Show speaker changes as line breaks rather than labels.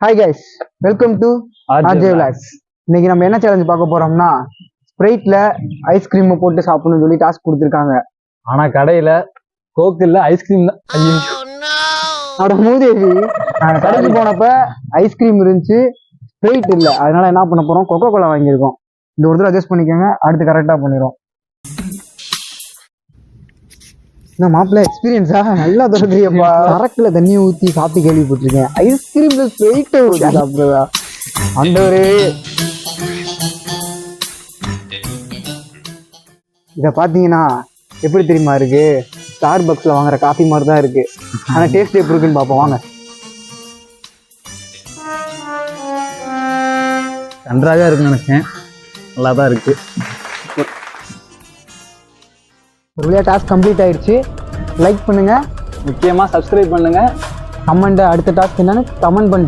Hi guys, welcome to RJ vlogs. இன்னைக்கு நம்ம என்ன சேலஞ்ச் பார்க்க போறோம்னா, ஸ்ப்ரைட்ல ஐஸ்கிரீம் போட்டு சாப்பிடணும்னு சொல்லி டாஸ்க் கொடுத்துருக்காங்க.
ஆனா கடையில கோக் இல்ல ஐஸ்கிரீம் தான்.
மூதேவி, நாங்கள் கடைக்கு போனப்ப ஐஸ்கிரீம் இருந்துச்சு, ஸ்ப்ரைட் இல்லை. அதனால என்ன பண்ண போறோம், கொக்கோ கோலா வாங்கியிருக்கோம். இந்த ஒரு தடவை அட்ஜஸ்ட் பண்ணிக்கோங்க, அடுத்து கரெக்டா பண்ணிடுவோம். என்ன மாப்பிள்ள எக்ஸ்பீரியன்ஸா நல்லா தரதுப்பா. சரக்குல தண்ணி ஊத்தி சாப்பிட்டு கேள்விப்பட்டிருக்கேன், ஐஸ்கிரீம்ல ஸ்ப்ரைட் ஊத்தி சாப்பிடுறதா அண்டவரே. இத பாத்தீங்கன்னா எப்படி தெரியுமா இருக்கு, ஸ்டார் பக்ஸ்ல வாங்குற காஃபி மாதிரி தான் இருக்கு. ஆனா டேஸ்ட் எப்படி இருக்குன்னு பாப்போம் வாங்க.
நன்றாக இருக்குன்னு நினைச்சேன், நல்லா தான் இருக்கு.
ஒரு வழியா டாஸ்க் கம்ப்ளீட் ஆயிடுச்சு. லைக் பண்ணுங்க,
முக்கியமா சப்ஸ்கிரைப் பண்ணுங்க,
கமெண்ட். அடுத்த டாஸ்க் என்னன்னு கமெண்ட் பண்ணுங்க.